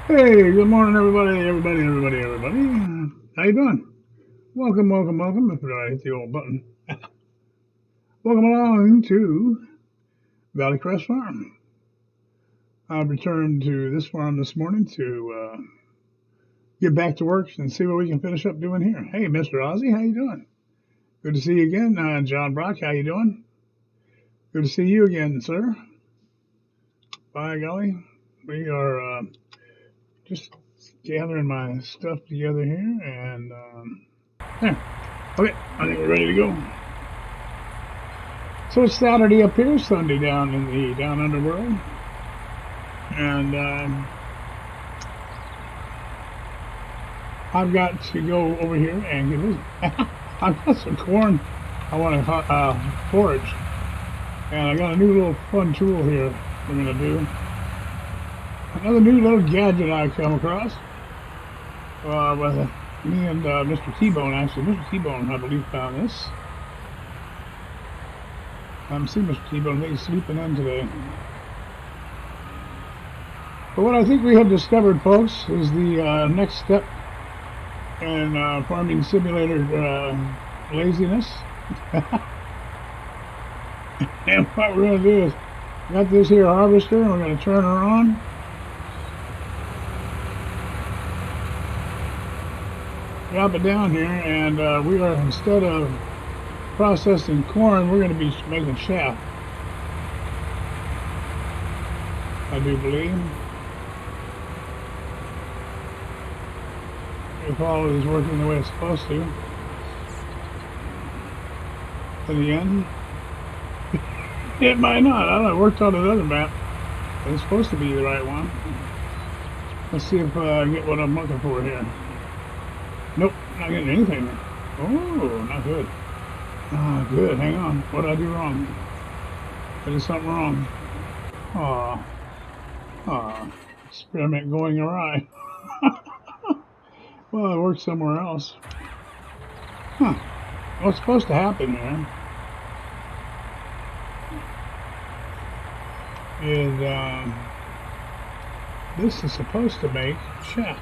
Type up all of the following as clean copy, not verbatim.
Hey, good morning, everybody. How you doing? Welcome. If I hit the old button, welcome along to Valley Crest Farm. I've returned to this farm this morning to get back to work and see what we can finish up doing here. Hey, Mr. Ozzy, how you doing? Good to see you again. John Brock, how you doing? Good to see you again, sir. By golly, we are just gathering my stuff together here, and there. Okay, I think we're ready to go. So it's Saturday up here, Sunday down in the down underworld, and I've got to go over here and get this. I've got some corn I want to forage, and I got a new little fun tool here we're gonna do. Another new little gadget I've come across with me and Mr. T-Bone. Actually, Mr. T-Bone, I believe, found this. I haven't seen Mr. T-Bone. I think he's sleeping in today. But what I think we have discovered, folks, is the next step in farming simulator laziness. And what we're going to do is, we got this here harvester, and we're going to turn her on. Drop it down here, and we are, instead of processing corn, we're going to be making chaff, I do believe. If all is working the way it's supposed to. In the end, it might not. I don't know. It worked on another map. It's supposed to be the right one. Let's see if I get what I'm looking for here. Nope, not getting anything. Oh, not good. Ah, good. Hang on. What did I do wrong? I did something wrong. Experiment going awry. Well, it worked somewhere else. Huh. What's supposed to happen here is this is supposed to make chaff.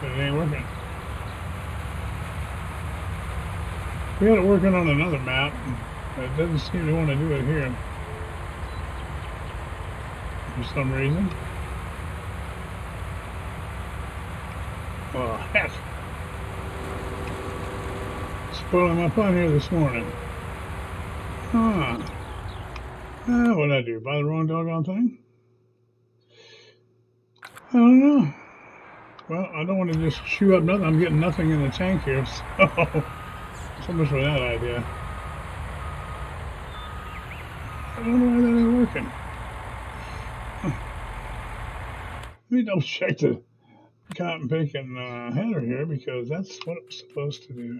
But it ain't working. We had it working on another map, but it doesn't seem to want to do it here for some reason. Oh, heck. Spoiling my fun here this morning. What did I do? Buy the wrong doggone thing? I don't know. Well, I don't want to just chew up nothing. I'm getting nothing in the tank here, so much for that idea. I don't know why that ain't working. Let me double check the cotton picking header here, because that's what it was supposed to do.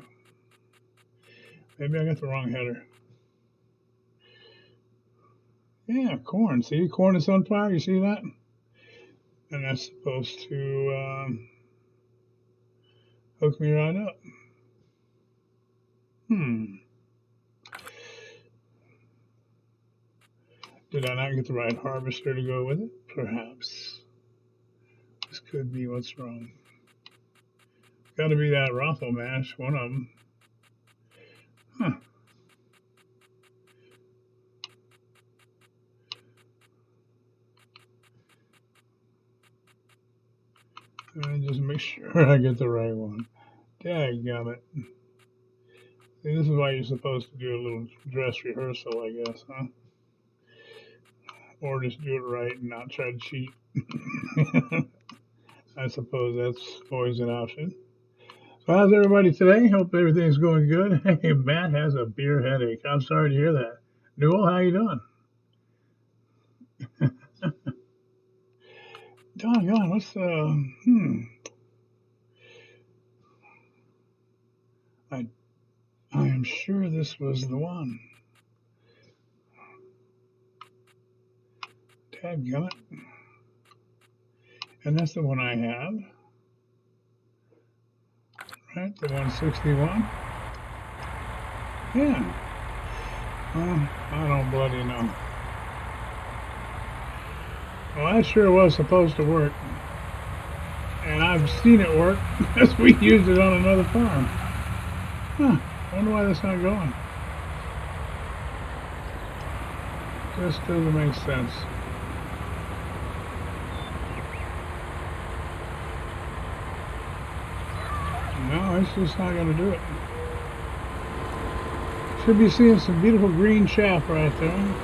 Maybe I got the wrong header. Yeah, corn. See, corn is on fire. You see that? And that's supposed to hook me right up. Did I not get the right harvester to go with it? Perhaps. This could be what's wrong. Got to be that Rothel mash, one of them. Huh. And just make sure I get the right one. Dadgummit. See, this is why you're supposed to do a little dress rehearsal, I guess, huh? Or just do it right and not try to cheat. I suppose that's always an option. So how's everybody today? Hope everything's going good. Hey, Matt has a beer headache. I'm sorry to hear that. Newell, how you doing? Doggone, what's I am sure this was the one. Dadgummit. And that's the one I have. Right, the 161. Yeah. I don't bloody know. Well, that sure was supposed to work. And I've seen it work because we used it on another farm. Huh. Wonder why that's not going. Just doesn't make sense. No, it's just not going to do it. Should be seeing some beautiful green chaff right there.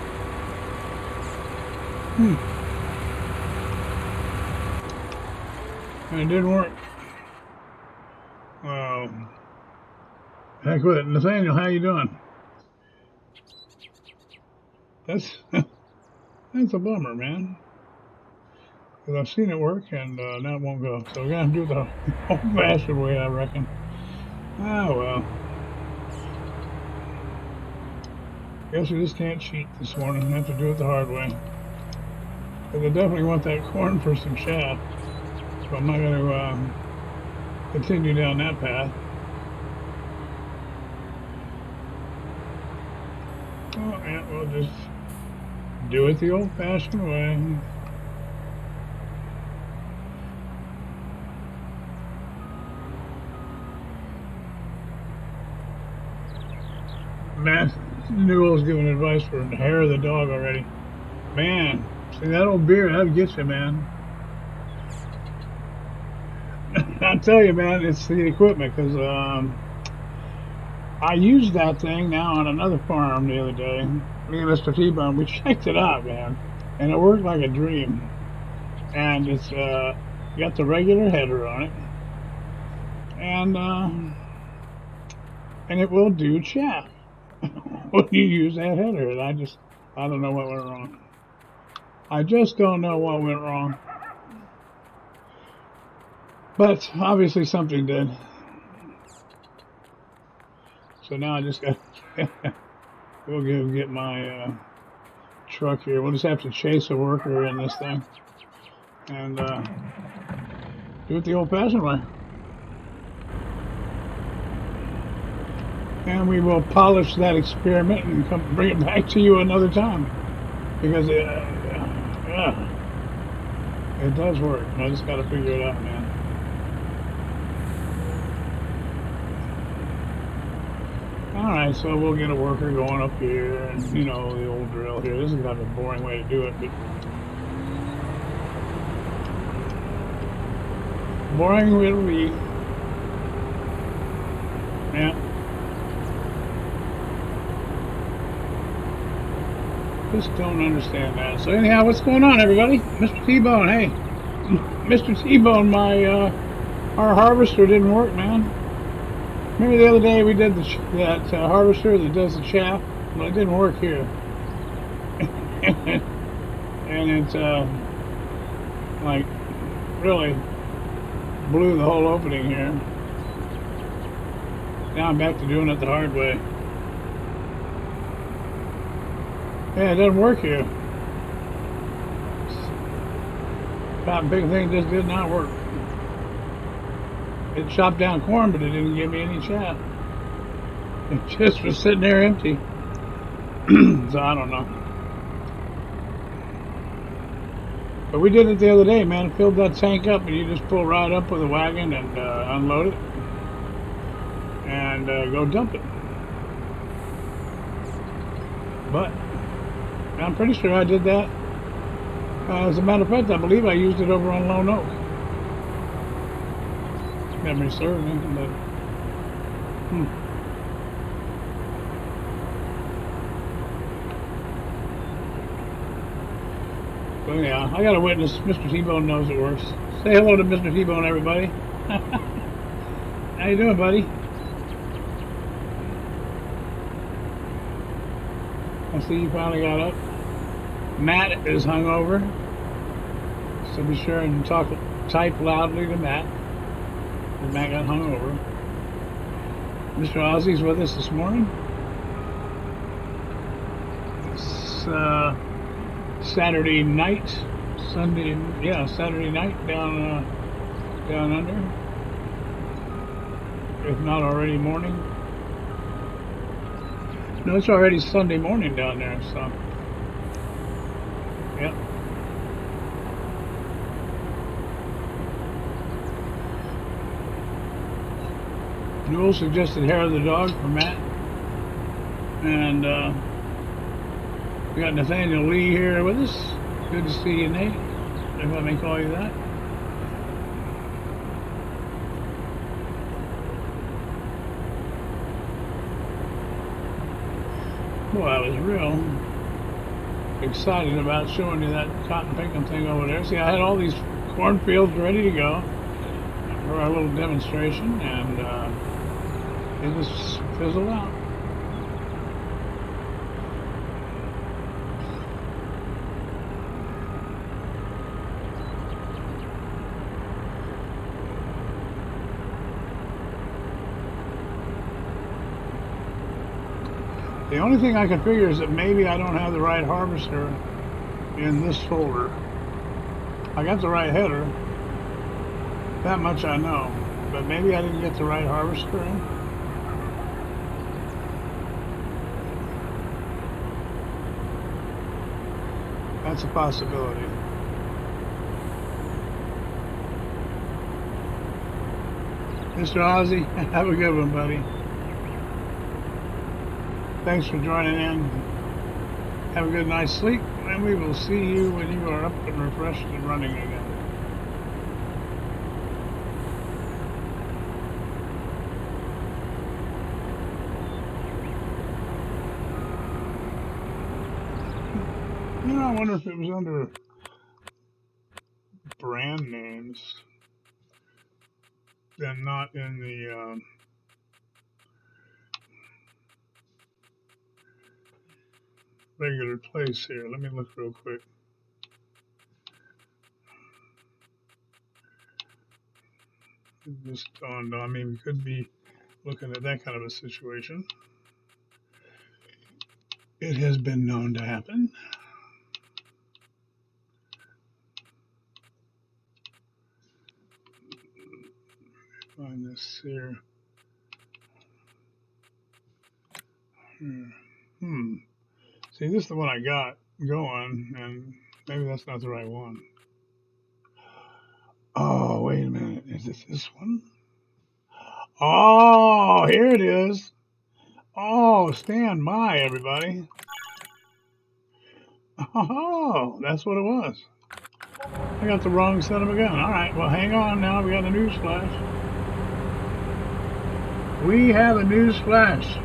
And it didn't work. Well, heck with it. Nathaniel, how you doing? That's that's a bummer, man. Because I've seen it work and now it won't go. So we're going to do it the old-fashioned way, I reckon. Ah, well. Guess we just can't cheat this morning. Have to do it the hard way. Because I definitely want that corn for some chaff. So I'm not going to continue down that path. Oh, yeah, we'll just do it the old-fashioned way. Man, Newell's giving advice for the hair of the dog already. Man, see that old beard, that'll get you, man. I tell you, man, it's the equipment, because I used that thing now on another farm the other day. Me and Mr. T-Bone, we checked it out, man, and it worked like a dream. And it's got the regular header on it, and it will do chaff when you use that header. And I don't know what went wrong. I just don't know what went wrong. But obviously something did. So now I just got we'll get my truck here. We'll just have to chase a worker in this thing and do it the old-fashioned way. And we will polish that experiment and bring it back to you another time, because it does work. I just got to figure it out, man. Alright, so we'll get a worker going up here, and you know, the old drill here. This is kind of a boring way to do it, but boring will be. Yeah. Just don't understand that. So anyhow, what's going on, everybody? Mr. T-Bone, hey. Mr. T-Bone, our harvester didn't work, man. Remember the other day we did that harvester that does the chaff? Well, it didn't work here. And it like really blew the whole opening here. Now I'm back to doing it the hard way. Yeah, it doesn't work here. That big thing just did not work. It chopped down corn, but it didn't give me any chaff. It just was sitting there empty. So I don't know. But we did it the other day, man. Filled that tank up, and you just pull right up with a wagon and unload it. And go dump it. But I'm pretty sure I did that. As a matter of fact, I believe I used it over on Lone Oak. Memory serves me, but So yeah, I got a witness. Mr. T-Bone knows it works. Say hello to Mr. T-Bone, everybody. How you doing, buddy? I see you finally got up. Matt is hungover, so be sure and type loudly to Matt. Matt got hungover. Mr. Ozzy's with us this morning. It's Saturday night, Saturday night down under. If not already morning. No, it's already Sunday morning down there, so. Yep. Newell suggested hair of the dog for Matt. And we got Nathaniel Lee here with us. Good to see you, Nate, if I may call you that. Boy, I was real excited about showing you that cotton picking thing over there. See, I had all these cornfields ready to go for our little demonstration, and it just fizzled out. The only thing I can figure is that maybe I don't have the right harvester in this folder. I got the right header, that much I know, but maybe I didn't get the right harvester in. That's a possibility. Mr. Ozzy, have a good one, buddy. Thanks for joining in. Have a good night's sleep, and we will see you when you are up and refreshed and running again. You know, I wonder if it was under brand names, then not in the regular place here. Let me look real quick. It just dawned on me we could be looking at that kind of a situation. It has been known to happen. Find this here. See, this is the one I got going, and maybe that's not the right one. Oh, wait a minute. Is it this one? Oh, here it is. Oh, stand by, everybody. Oh, that's what it was. I got the wrong son of a gun. All right, well, hang on now. We got a news flash. We have a news flash.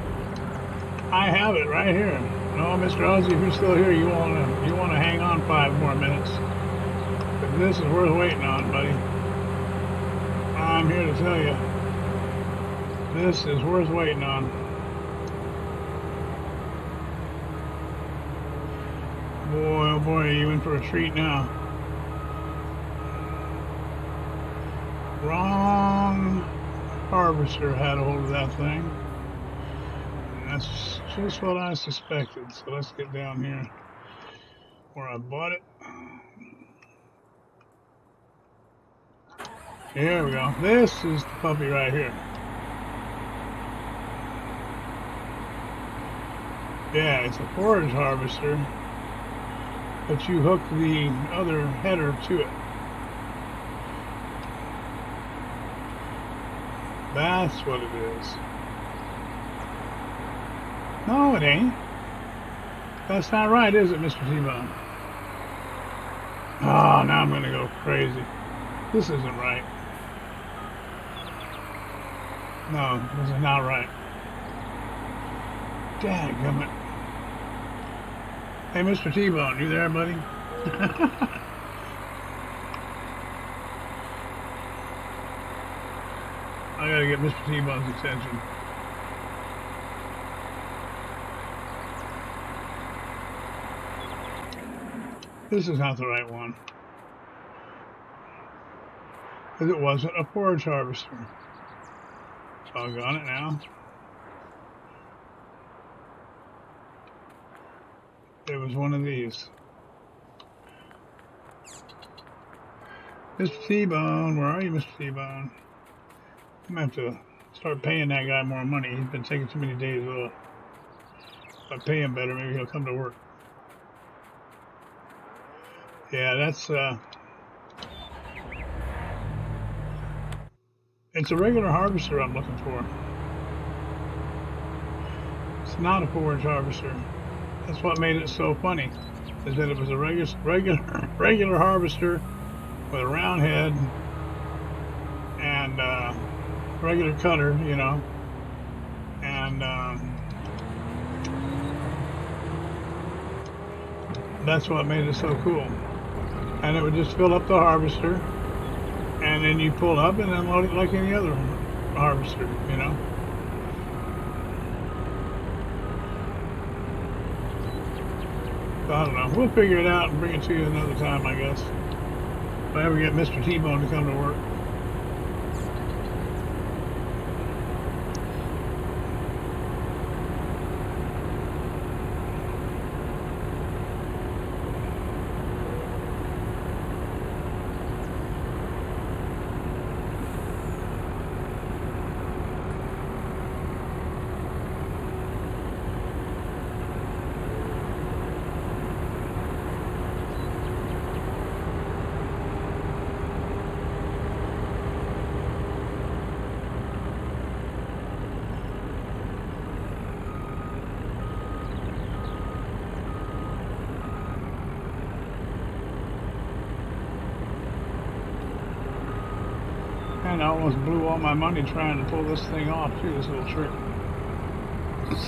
I have it right here. No, Mr. Ozzy, if you're still here, you wanna hang on 5 more minutes. But this is worth waiting on, buddy. I'm here to tell you, this is worth waiting on. Boy, oh boy, are you in for a treat now. Wrong harvester had a hold of that thing. That's just what I suspected. So let's get down here where I bought it. Here we go. This is the puppy right here. Yeah, it's a forage harvester, but you hook the other header to it. That's what it is. No, it ain't. That's not right, is it, Mr. T-Bone? Oh, now I'm going to go crazy. This isn't right. No, this is not right. Dadgummit. Hey, Mr. T-Bone, you there, buddy? I gotta get Mr. T-Bone's attention. This is not the right one. Because it wasn't a forage harvester. Doggone it now. It was one of these. Mr. T-Bone, where are you, Mr. T-Bone? I'm going to have to start paying that guy more money. He's been taking too many days off. If I pay him better, maybe he'll come to work. Yeah, that's, it's a regular harvester I'm looking for. It's not a forage harvester. That's what made it so funny, is that it was a regular harvester with a round head and regular cutter, you know, and that's what made it so cool. And it would just fill up the harvester, and then you pull up and then load it like any other harvester, you know. So I don't know. We'll figure it out and bring it to you another time, I guess. If I ever get Mr. T-Bone to come to work. And I almost blew all my money trying to pull this thing off too, this little trick.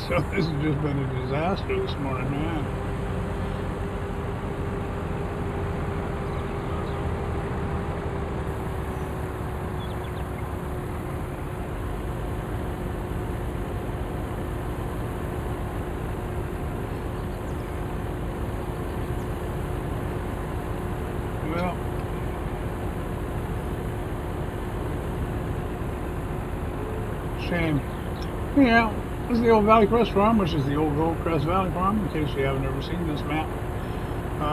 So this has just been a disaster this morning, man. Well, shame. Yeah, this is the old Valley Crest farm, which is the old Gold Crest Valley farm, in case you haven't ever seen this map.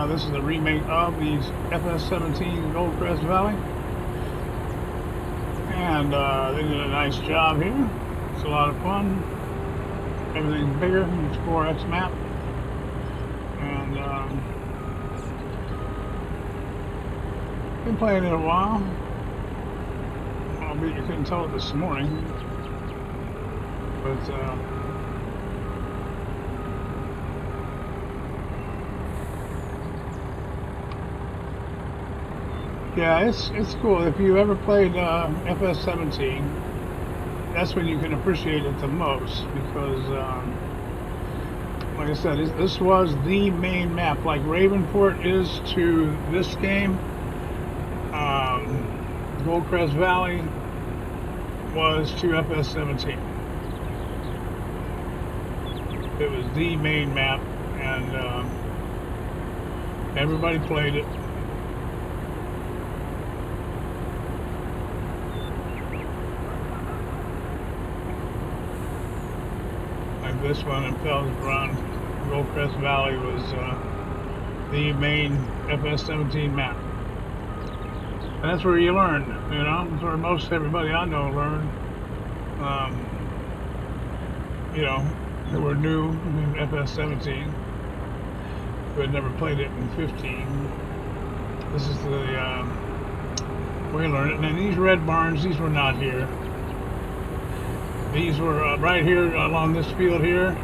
This is a remake of the FS17 Gold Crest Valley. And they did a nice job here. It's a lot of fun. Everything's bigger. It's 4X map. And been playing it a while. Albeit you couldn't tell it this morning. But yeah, it's cool. If you ever played FS17, that's when you can appreciate it the most, because like I said, this was the main map, like Ravenport is to this game. Gold Crest Valley was to FS17. It was the main map, and everybody played it. Like this one in Fells Run, Gold Crest Valley was the main FS17 map. And that's where you learn, you know. That's where most everybody I know learned. You know, who were new in FS17, who had never played it in 15. This is the way you learn it. And these red barns, these were not here. These were right here along this field here.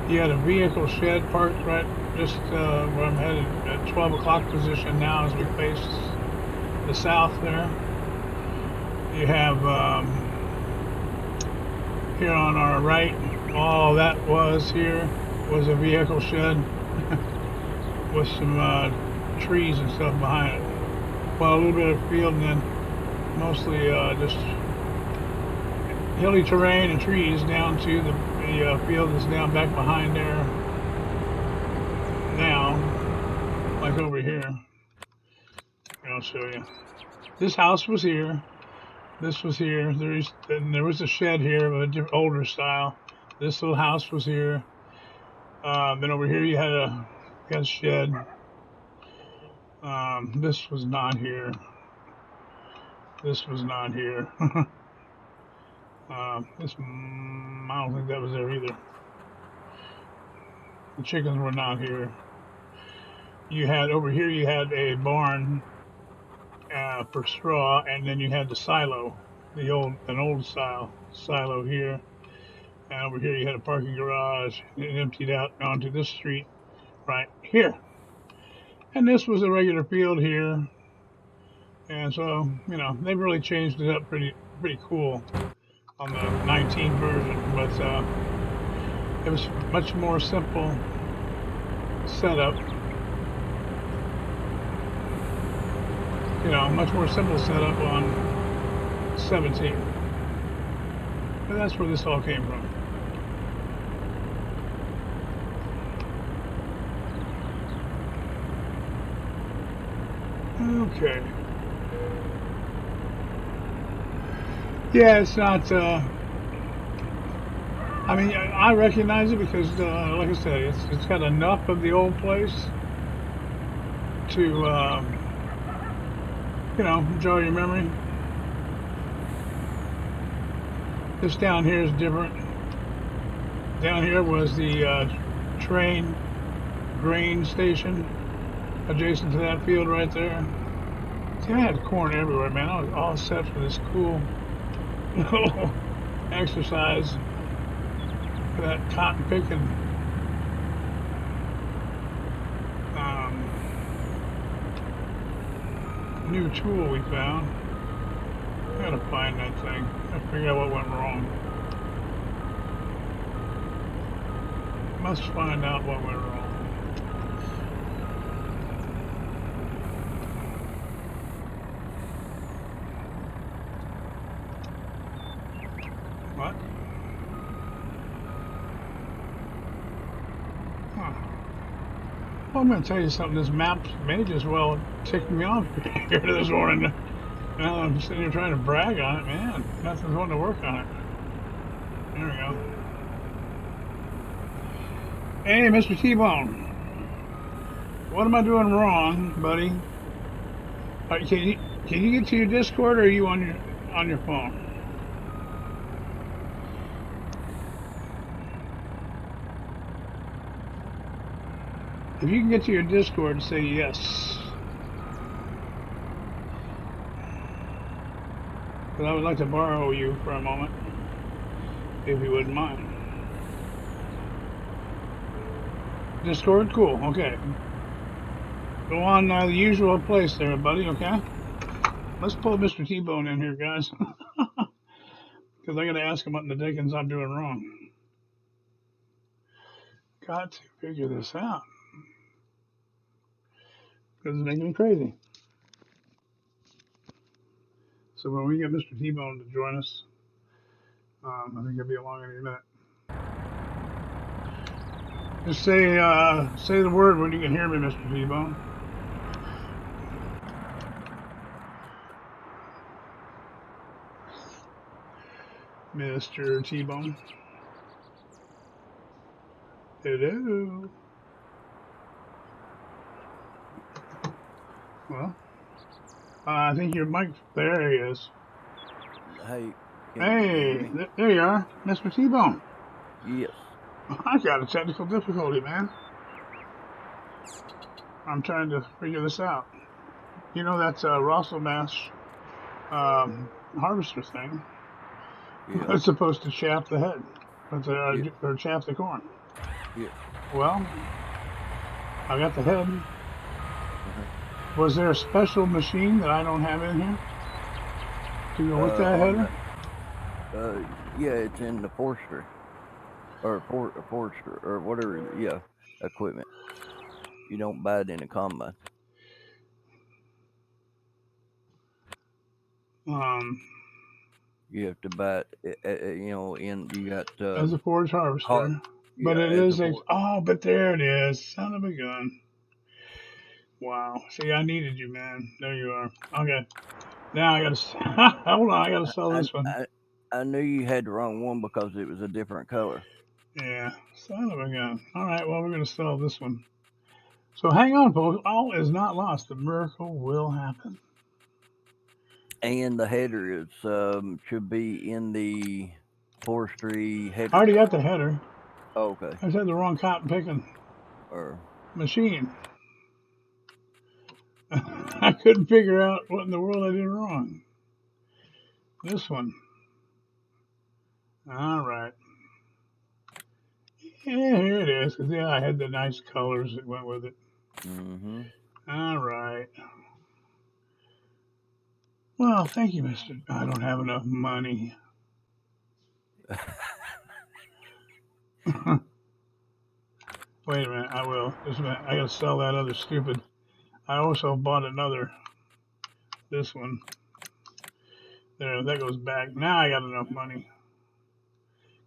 You had a vehicle shed parked right just where I'm headed at 12 o'clock position now as we face the south there. You have here on our right, all that was here was a vehicle shed with some trees and stuff behind it. Well, a little bit of field, and then mostly just hilly terrain and trees down to the field that's down back behind there now, like over here. I'll show you. This house was here. This was here. There was a shed here of a different, older style. This little house was here. Then over here you had a shed. This was not here. This was not here. I don't think that was there either. The chickens were not here. You had over here. You had a barn for straw, and then you had the silo, an old style silo here. And over here you had a parking garage. It emptied out onto this street right here. And this was a regular field here. And so, you know, they've really changed it up pretty cool on the 19 version. But it was much more simple setup. You know, much more simple setup on 17. But that's where this all came from. Okay. Yeah, it's not. I mean, I recognize it because, like I said, it's got enough of the old place to, you know, jog your memory. This down here is different. Down here was the train grain station adjacent to that field right there. See, I had corn everywhere, man. I was all set for this cool little exercise for that cotton picking new tool we found. I gotta find that thing. I figure out what went wrong. Must find out what went wrong. What? Huh. Well, I'm going to tell you something. This map may just well tick me off here this morning. Now I'm sitting here trying to brag on it, man. Nothing's going to work on it. There we go. Hey, Mr. T-Bone. What am I doing wrong, buddy? Can you get to your Discord, or are you on your phone? If you can get to your Discord, say yes. But I would like to borrow you for a moment, if you wouldn't mind. Discord, cool. Okay. Go on the usual place there, buddy. Okay. Let's pull Mr. T-Bone in here, guys, because I got to ask him what in the dickens I'm doing wrong. Got to figure this out. Because it's making me crazy. So when we get Mr. T-Bone to join us, I think he'll be along any minute. Just say the word when you can hear me, Mr. T-Bone. Mr. T-Bone. Hello. Well, I think your mic. There he is. Hey. Hey, there you are, Mr. T-Bone. Yes. I got a technical difficulty, man. I'm trying to figure this out. You know that's a Russell Mash harvester thing. Yeah. It's supposed to chaff the head, or chaff the corn. Yeah. Well, I got the head. Was there a special machine that I don't have in here to go with that header? Yeah, it's in the forestry or forestry or whatever. Yeah, equipment. You don't buy it in a combine. You have to buy it. You know, you got as a forage harvester. But yeah, it is but there it is. Son of a gun. Wow. See, I needed you, man. There you are. Okay. Now I gotta hold on. I gotta sell this one. I knew you had the wrong one because it was a different color. Yeah. Son of a gun. All right. Well, we're gonna sell this one. So hang on, folks. All is not lost. The miracle will happen. And the header is should be in the forestry header. I already got the header. Oh, okay. I just had the wrong cotton picking machine. I couldn't figure out what in the world I did wrong. This one. All right. Yeah, here it is. 'Cause, yeah, I had the nice colors that went with it. Mm-hmm. All right. Well, thank you, Mister. I don't have enough money. Wait a minute. I will. Just a minute. I gotta sell that other stupid. I also bought another. This one. There. That goes back. Now I got enough money.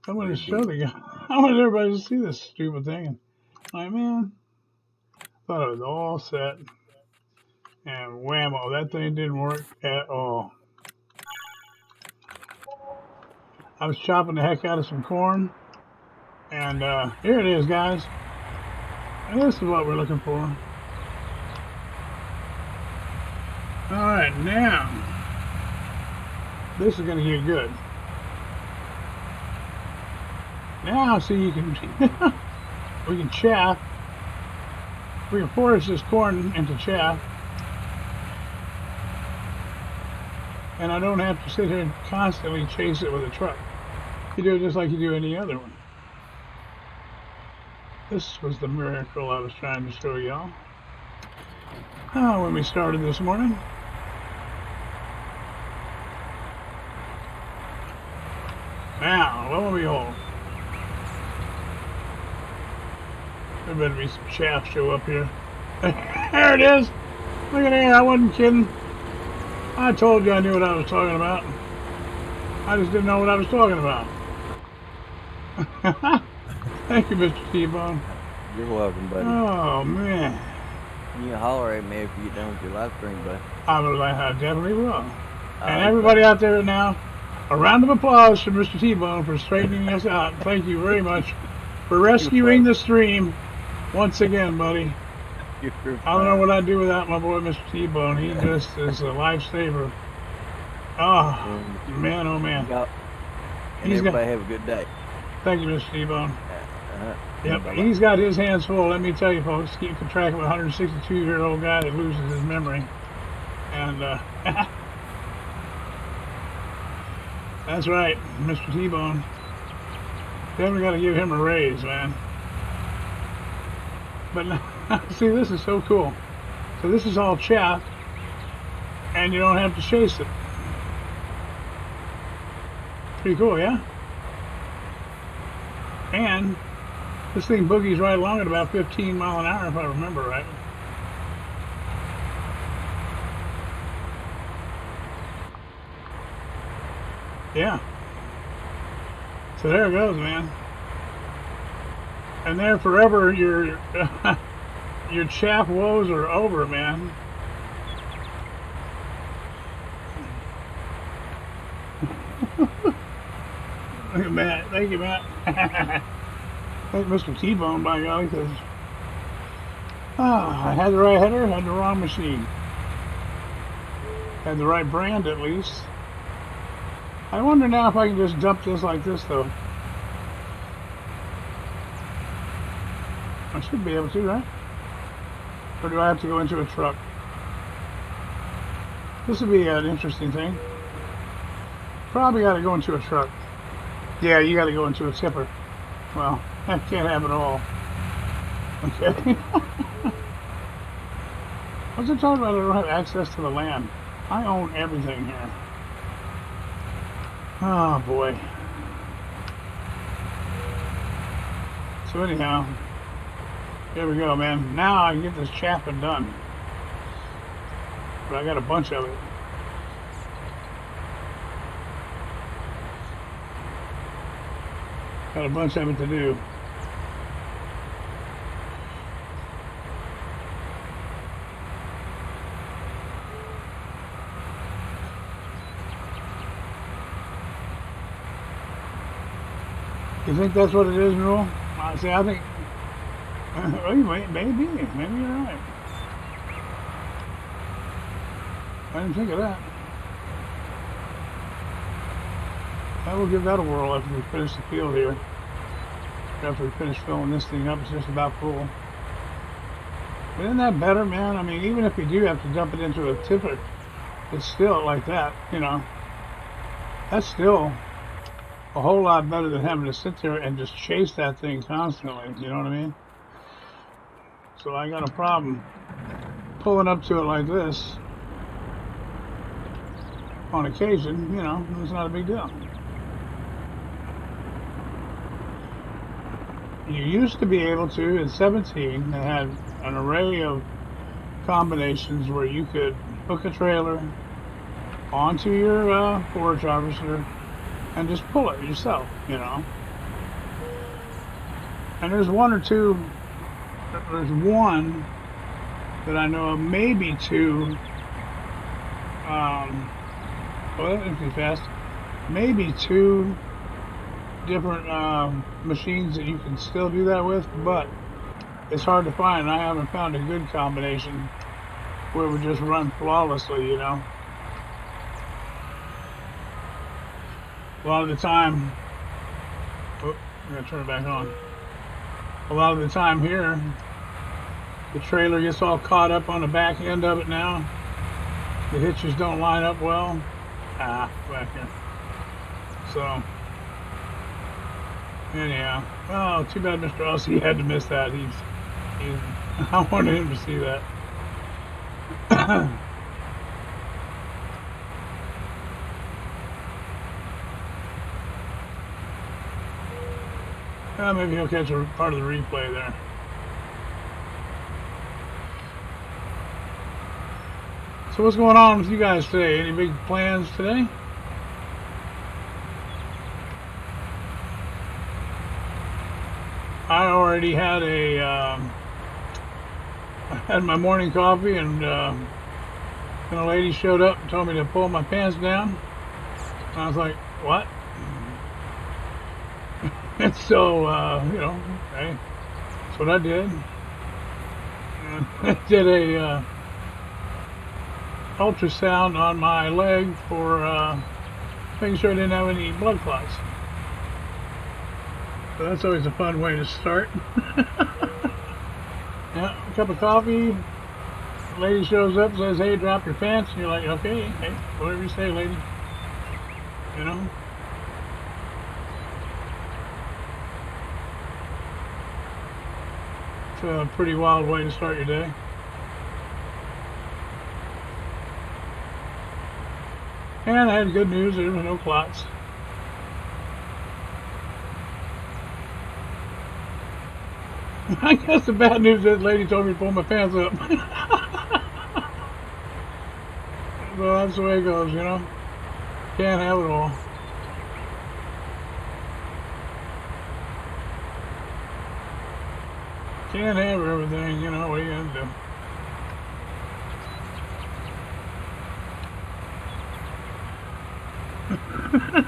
I want to Good show deal. the guy. I want everybody to see this stupid thing. My man, thought it was all set, and whammo, that thing didn't work at all. I was chopping the heck out of some corn, and here it is, guys. And this is what we're looking for. All right, now this is going to get good. Now, see, you can we can chaff. We can forage this corn into chaff, and I don't have to sit here and constantly chase it with a truck. You do it just like you do any other one. This was the miracle I was trying to show y'all. When we started this morning. Now, lo and behold, there better be some chaff show up here. There it is. Look at that. I wasn't kidding. I told you I knew what I was talking about. I just didn't know what I was talking about. Thank you, Mr. T-Bone. You're welcome, buddy. Oh, man. You can holler at me if you get done with your live stream, buddy. I definitely will. And everybody out there now, a round of applause for Mr. T-Bone for straightening us out. Thank you very much for rescuing the stream once again, buddy. I don't know what I'd do without my boy, Mr. T-Bone. He just is a lifesaver. Oh, man, oh, man. And everybody have a good day. Thank you, Mr. T-Bone. Yep, he's got his hands full. Let me tell you, folks, keeping track of a 162-year-old guy that loses his memory. And that's right, Mr. T-Bone. Then we got to give him a raise, man. But see, this is so cool. So this is all chaff, and you don't have to chase it. Pretty cool, yeah? And this thing boogies right along at about 15 miles an hour, if I remember right. Yeah. So there it goes, man. And there forever your your chaff woes are over, man. Look at Matt. Thank you, Matt. Thank Mr. T-Bone, by golly, because I had the right header, had the wrong machine. Had the right brand, at least. I wonder now if I can just dump this like this, though. I should be able to, right? Or do I have to go into a truck? This would be an interesting thing. Probably got to go into a truck. Yeah, you got to go into a tipper. Well, I can't have it all. Okay. What's it talking about? I don't have access to the land. I own everything here. Oh boy. So anyhow, here we go, man. Now I can get this chaffing done. But I got a bunch of it. Got a bunch of it to do. You think that's what it is, Newell? See, I think... maybe you're right. I didn't think of that. I will give that a whirl after we finish the field here. After we finish filling this thing up, it's just about full. But isn't that better, man? I mean, even if we do have to dump it into a tipper, it's still like that, you know. That's still a whole lot better than having to sit there and just chase that thing constantly. You know what I mean? So I got a problem pulling up to it like this on occasion. You know, it's not a big deal. You used to be able to, in 17, they had an array of combinations where you could hook a trailer onto your forage harvester and just pull it yourself, you know. And there's one that I know of, maybe two, well, that be fast, maybe two different machines that you can still do that with, but it's hard to find. I haven't found a good combination where it would just run flawlessly, you know. A lot of the time, oh, I'm gonna turn it back on. A lot of the time here, the trailer gets all caught up on the back end of it now. The hitches don't line up well. Back here. So, anyhow, oh, too bad Mr. Aussie had to miss that. I wanted him to see that. Maybe he'll catch a part of the replay there. So what's going on with you guys today? Any big plans today? I already had I had my morning coffee, and a lady showed up and told me to pull my pants down. And I was like, what? And so, you know, okay, that's what I did. I did a ultrasound on my leg for making sure I didn't have any blood clots. So that's always a fun way to start. Yeah, a cup of coffee. The lady shows up, says, "Hey, drop your pants," and you're like, "Okay, hey, whatever you say, lady." You know. It's a pretty wild way to start your day. And I had good news, there were no clots. I guess the bad news is the lady told me to pull my pants up. So that's the way it goes, you know. Can't have it all. Can't have everything, you know, what are you gonna do?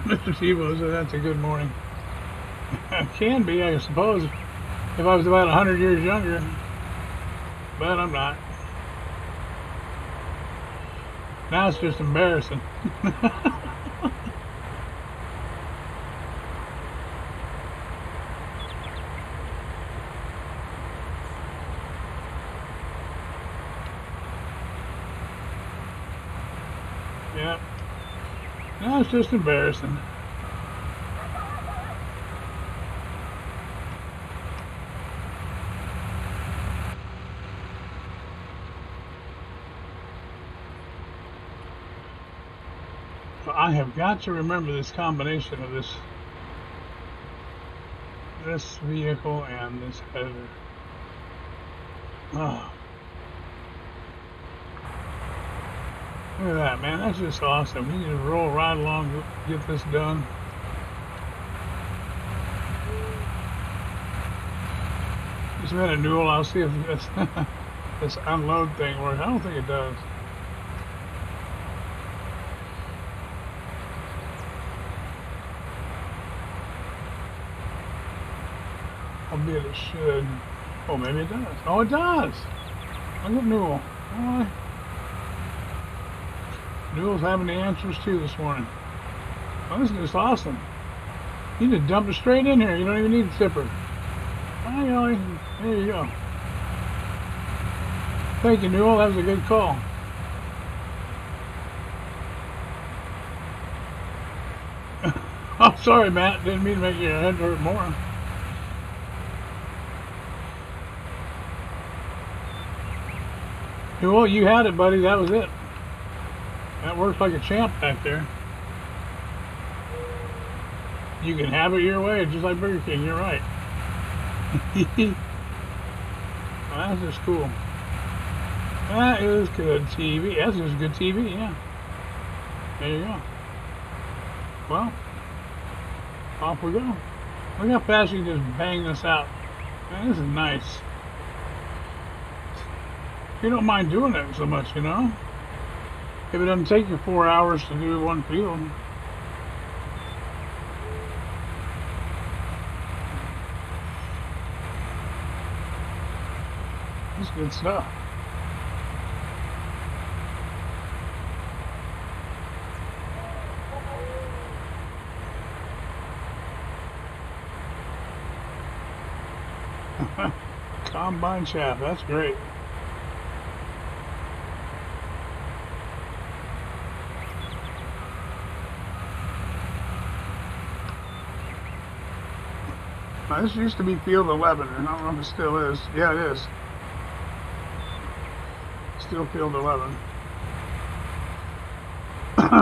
Mr. Tebow said that's a good morning. Can be, I suppose, if I was about 100 years younger, but I'm not. Now it's just embarrassing. Yeah. Now it's just embarrassing. So I have got to remember this combination of this vehicle and this header. Oh. Look at that, man. That's just awesome. You can just roll right along, get this done. Just a minute, Newell. I'll see if this unload thing works. I don't think it does. Albeit it should. Oh, maybe it does. Oh, it does. Look at Newell. Newell's having the answers too this morning. Oh, this is just awesome. You just dump it straight in here. You don't even need a zipper. There you go. Thank you, Newell. That was a good call. Sorry, Matt. Didn't mean to make your head hurt more. Well, you had it, buddy. That was it. That works like a champ back there. You can have it your way, just like Burger King. You're right. Well, that's just cool. That is good TV. That's just good TV, yeah. There you go. Well, off we go. Look how fast you can just bang this out. Man, this is nice. You don't mind doing it so much, you know? If it doesn't take you 4 hours to do one field. That's good stuff. Combine shaft, that's great. Now, this used to be field 11, and I don't know if it still is. Yeah, it is. Still field 11.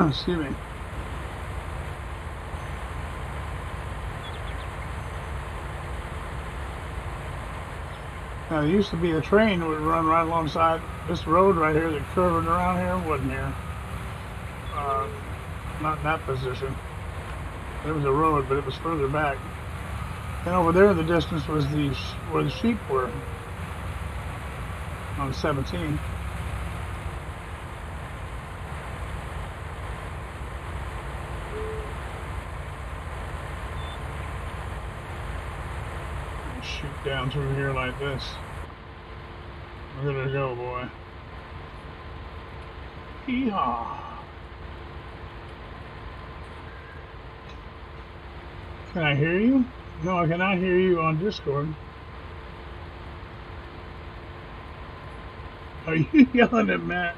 Excuse me. Now, there used to be a train that would run right alongside this road right here that curved around here. Wasn't here. Not in that position. There was a road, but it was further back. And over there in the distance was where the sheep were on 17. Shoot down through here like this. Look at her go, boy. Yeehaw. Can I hear you? No, I cannot hear you on Discord. Are you yelling at Matt?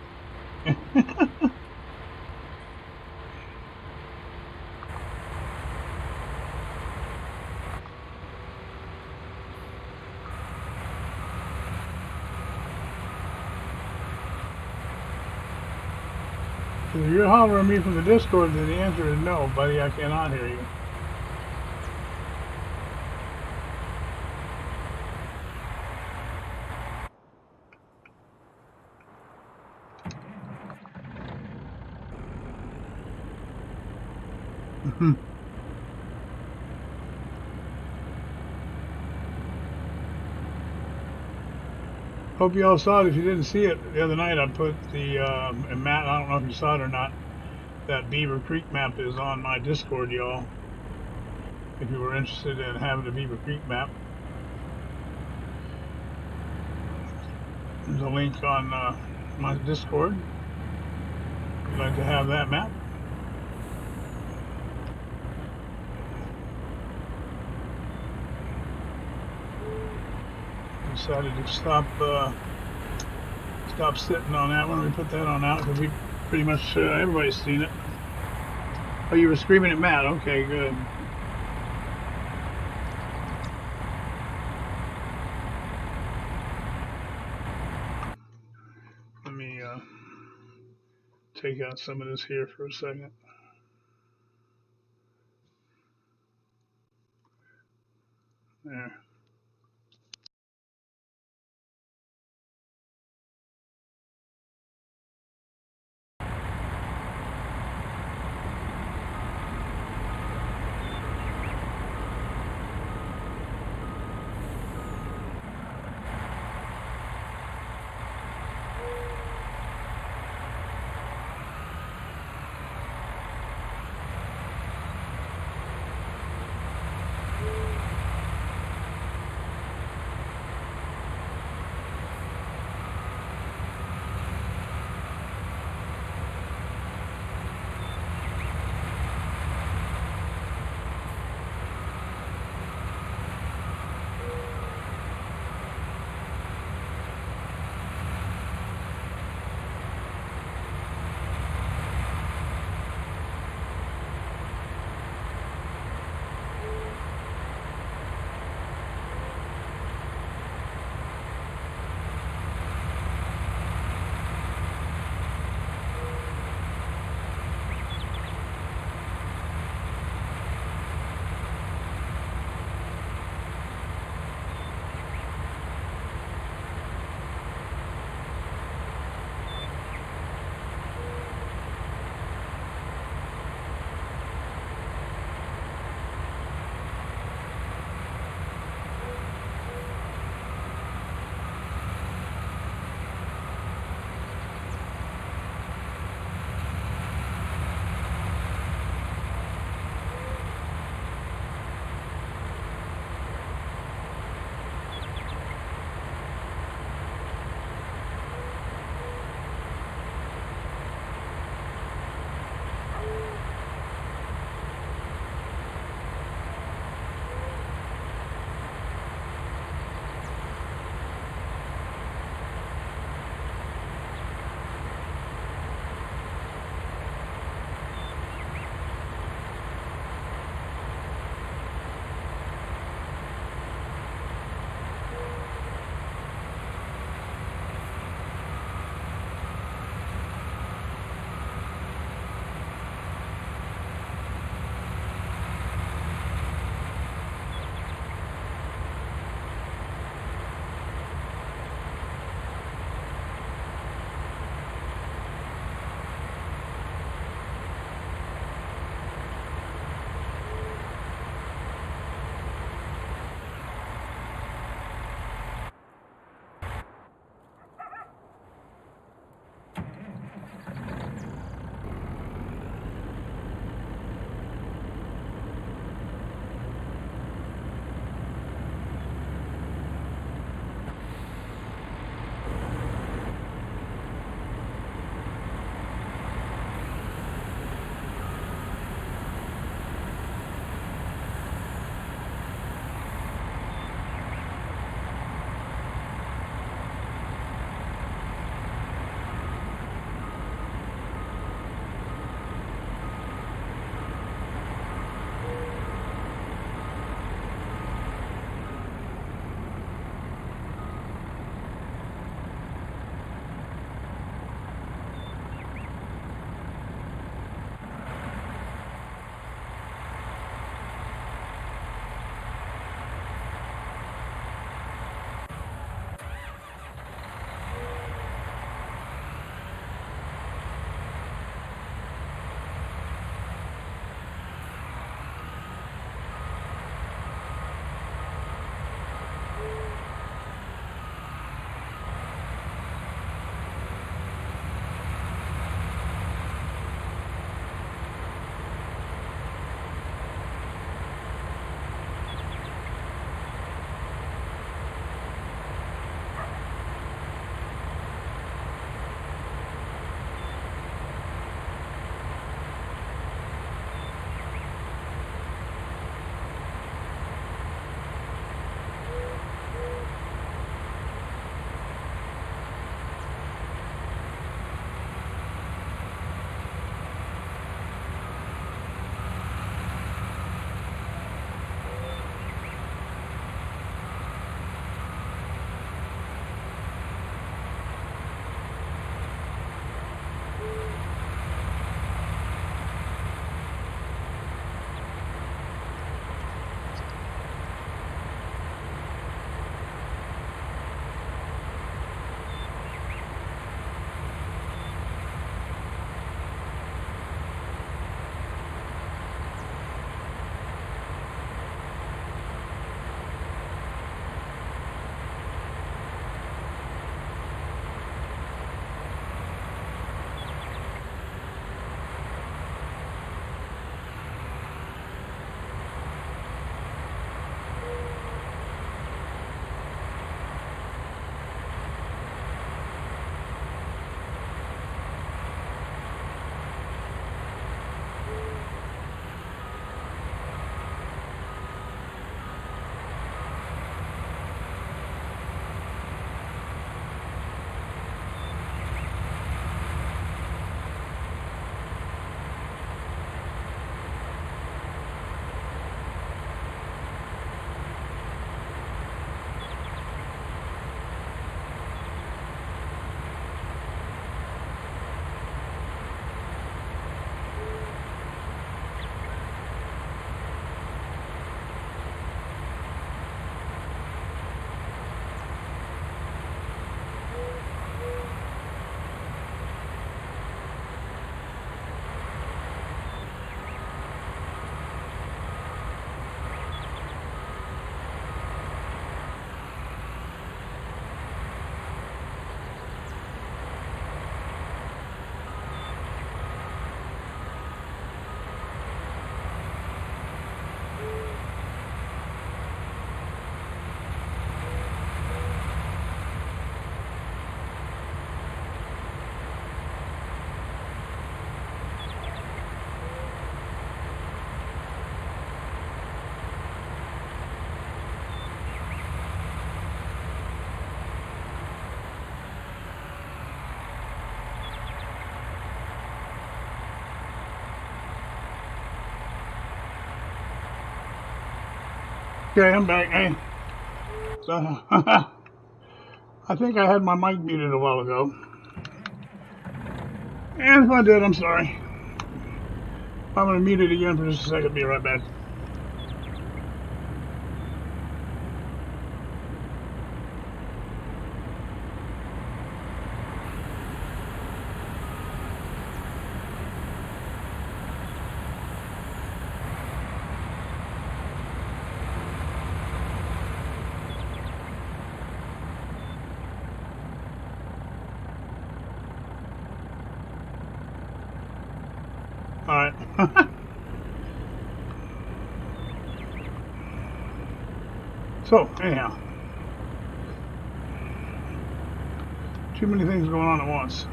If you're hollering at me from the Discord, then the answer is no, buddy, I cannot hear you. Hope you all saw it. If you didn't see it the other night, I put the, and Matt, I don't know if you saw it or not, that Beaver Creek map is on my Discord, y'all. If you were interested in having a Beaver Creek map. There's a link on my Discord. If you'd like to have that map. Decided to stop sitting on that one. We put that on out because we pretty much everybody's seen it. Oh, you were screaming at Matt. Okay, good. Let me take out some of this here for a second. There. Okay, I'm back. Hey, I think I had my mic muted a while ago. And if I did, I'm sorry. I'm going to mute it again for just a second. Be right back. All right. So, anyhow, too many things going on at once.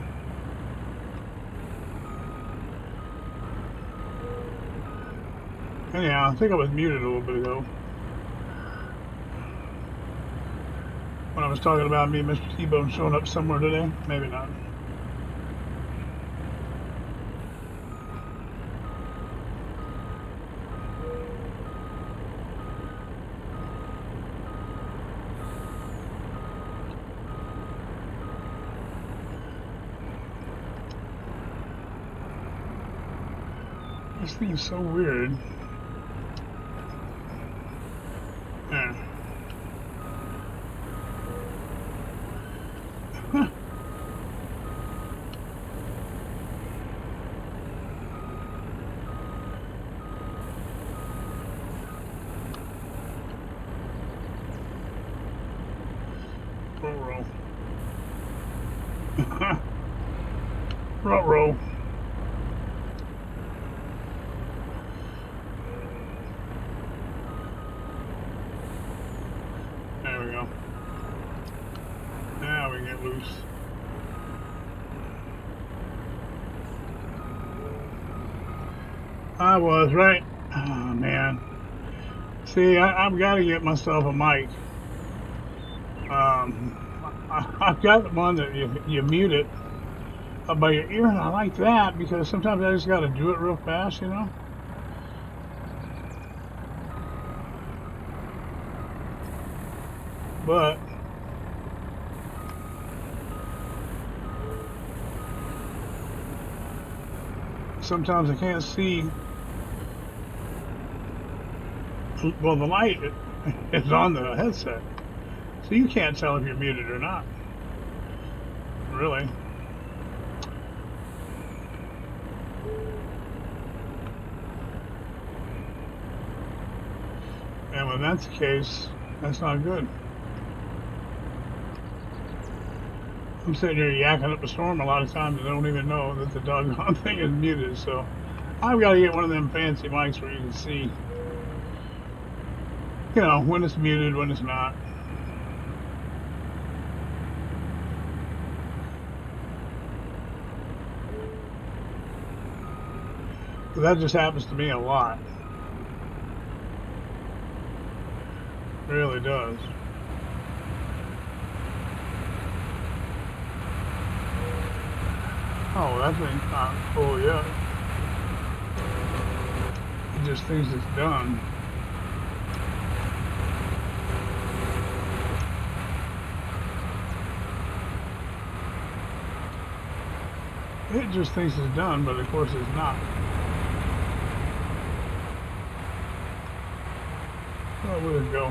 Anyhow, I think I was muted a little bit ago when I was talking about me and Mr. T-Bone showing up somewhere today. Maybe not. This thing is so weird. Yeah. Roll. Roll. There we go. Now we get loose. I was right. Oh man. See, I've got to get myself a mic. I've got one that you mute it by your ear, and I like that because sometimes I just got to do it real fast, you know. But sometimes I can't see. Well, the light is on the headset, so you can't tell if you're muted or not. Really. And when that's the case, that's not good. I'm sitting here yakking up a storm a lot of times and I don't even know that the doggone thing is muted, so I've got to get one of them fancy mics where you can see, you know, when it's muted, when it's not. That just happens to me a lot. It really does. Oh, that thing's not full yet. It just thinks it's done. It just thinks it's done, but of course it's not. Well, we'll go.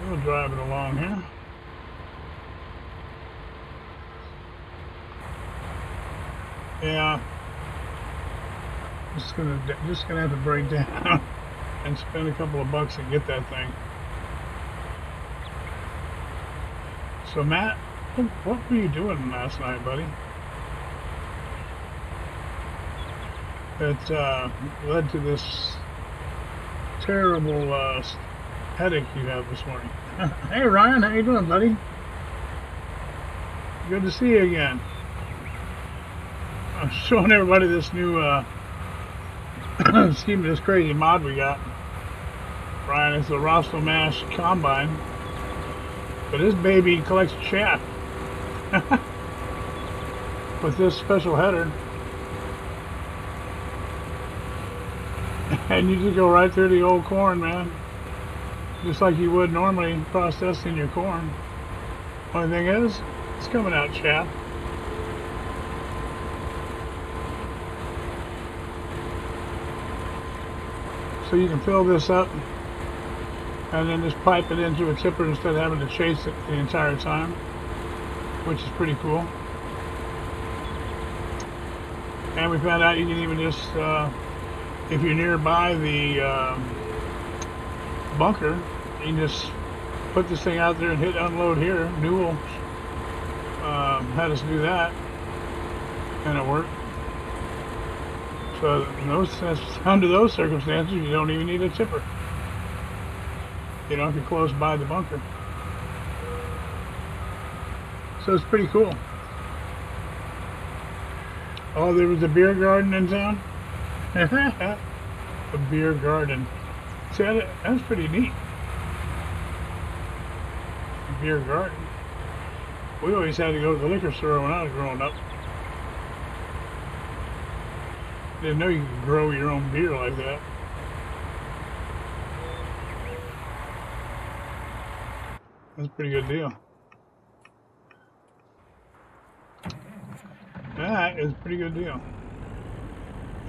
We'll drive it along here. Yeah, just gonna have to break down and spend a couple of bucks and get that thing. So Matt, what were you doing last night, buddy? That led to this terrible headache you have this morning. Hey Ryan, how you doing, buddy? Good to see you again. I'm showing everybody this new, excuse me, this crazy mod we got. Ryan, it's the Roscoe Mash Combine. But this baby collects chaff. With this special header. And you just go right through the old corn, man. just like you would normally processing your corn. Only thing is, it's coming out chaff. So you can fill this up and then just pipe it into a tipper instead of having to chase it the entire time, which is pretty cool. And we found out you can even just, if you're nearby the bunker, you can just put this thing out there and hit unload here. Newell had us do that, and it worked. So under those circumstances, you don't even need a tipper. You know, if you're close by the bunker. So it's pretty cool. Oh, there was a beer garden in town? A beer garden. See, that's pretty neat. A beer garden. We always had to go to the liquor store when I was growing up. Didn't know you could grow your own beer like that. That's a pretty good deal. That is a pretty good deal.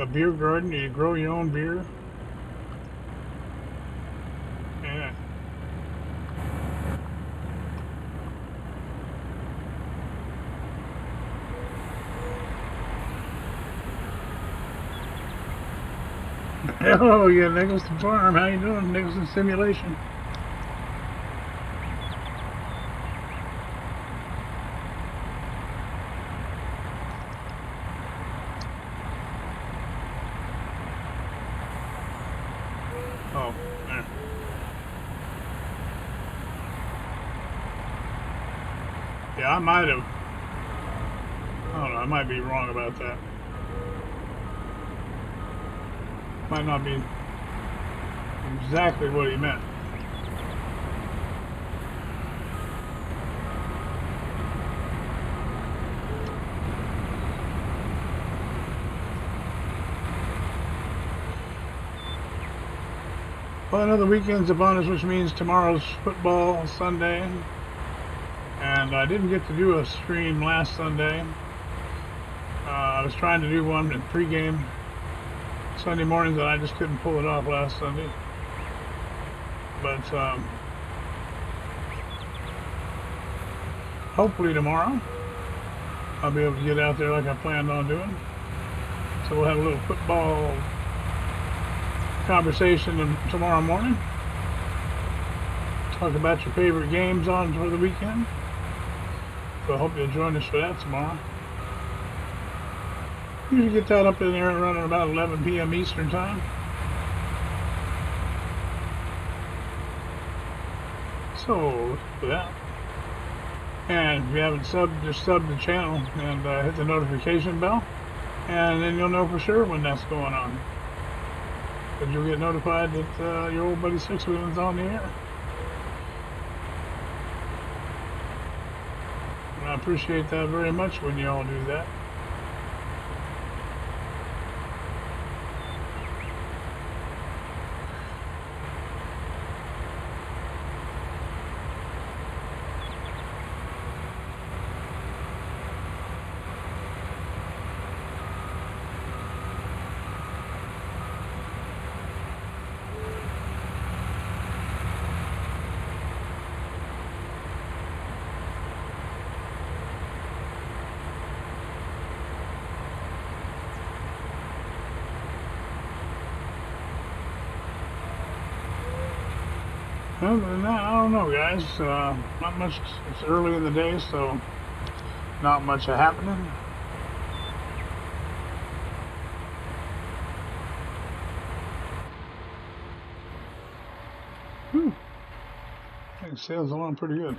A beer garden, you grow your own beer. Yeah. Oh yeah, Nicholson Farm. How you doing, Nicholson Simulation? Oh, there. Yeah, I might have. I don't know. I might be wrong about that. Might not be exactly what he meant. Well, another weekend's upon us, which means tomorrow's football Sunday. And I didn't get to do a stream last Sunday. I was trying to do one in pregame Sunday mornings, and I just couldn't pull it off last Sunday. But hopefully tomorrow I'll be able to get out there like I planned on doing. So we'll have a little football conversation tomorrow morning. Talk about your favorite games on for the weekend. So I hope you'll join us for that tomorrow. Usually get that up in there around about 11 p.m. Eastern time. So look for that. And if you haven't subbed, just sub the channel and hit the notification bell, and then you'll know for sure when that's going on. Because you'll get notified that your old buddy Sixwheelin's on the air. And I appreciate that very much when you all do that. Other than that, I don't know, guys. Not much. It's early in the day, so not much happening. Whew. I think sales along pretty good.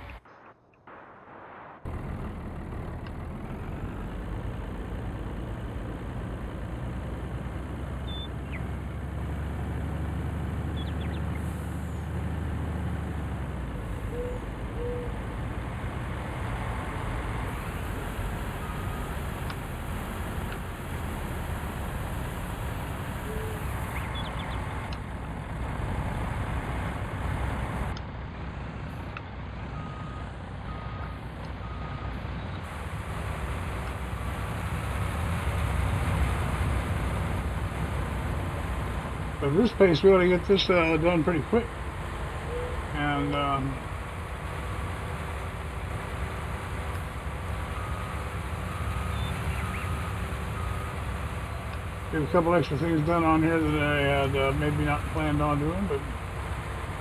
But this pace, we ought to get this done pretty quick. And get a couple extra things done on here that I had maybe not planned on doing, but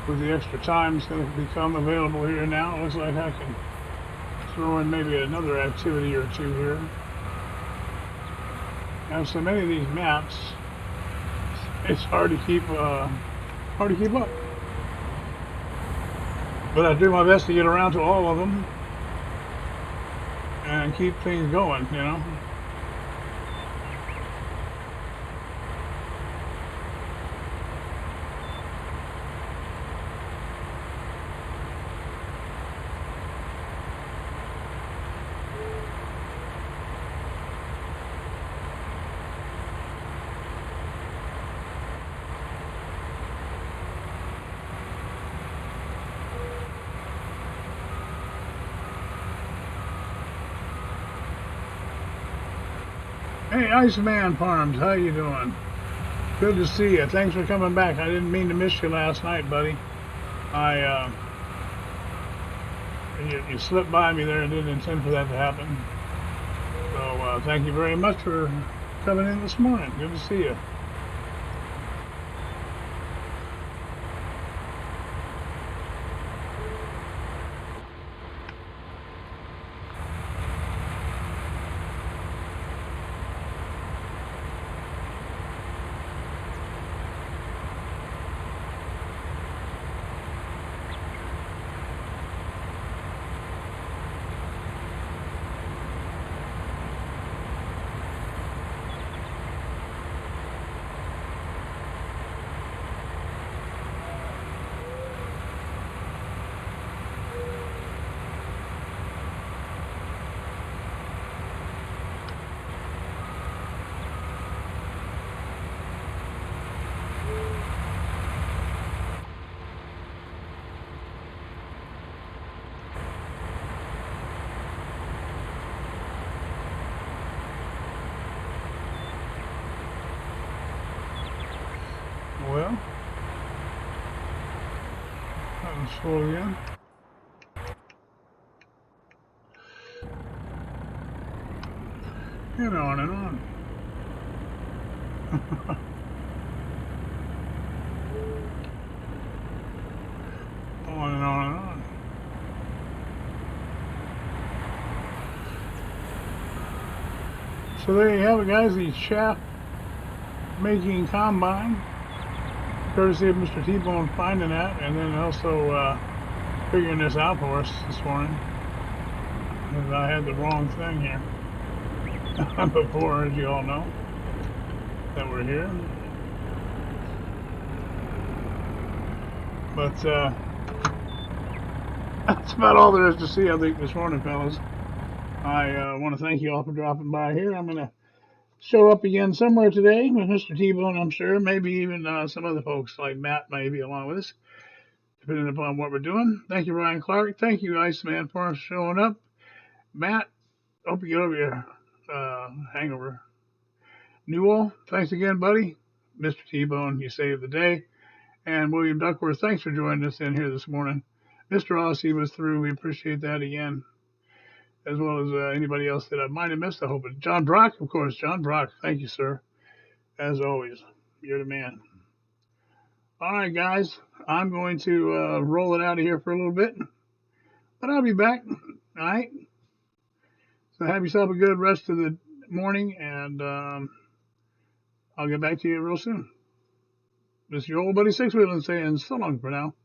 with the extra time that's going to become available here now, it looks like I can throw in maybe another activity or two here. Now, so many of these maps, it's hard to keep up. But I do my best to get around to all of them and keep things going, you know. Hey, Iceman Farms, how you doing? Good to see you. Thanks for coming back. I didn't mean to miss you last night, buddy. I you slipped by me there and didn't intend for that to happen. So thank you very much for coming in this morning. Good to see you. Well, that was full again. And on and on. On and on and on. So there you have it, guys. The shaft making combine, courtesy of Mr. T-Bone finding that, and then also figuring this out for us this morning. Because I had the wrong thing here before, as you all know, that we're here. But that's about all there is to see, I think, this morning, fellas. I want to thank you all for dropping by here. I'm going to show up again somewhere today with Mr. T-Bone, I'm sure. Maybe even some other folks like Matt maybe along with us, depending upon what we're doing. Thank you, Ryan Clark. Thank you, Iceman, for showing up. Matt, hope you get over your hangover. Newell, thanks again, buddy. Mr. T-Bone, you saved the day. And William Duckworth, thanks for joining us in here this morning. Mr. Aussie was through. We appreciate that again, as well as anybody else that I might have missed. I hope it. John Brock, of course. John Brock, thank you, sir. As always, you're the man. All right, guys, I'm going to roll it out of here for a little bit, but I'll be back. All right. So have yourself a good rest of the morning, and I'll get back to you real soon. This is your old buddy Sixwheelin saying so long for now.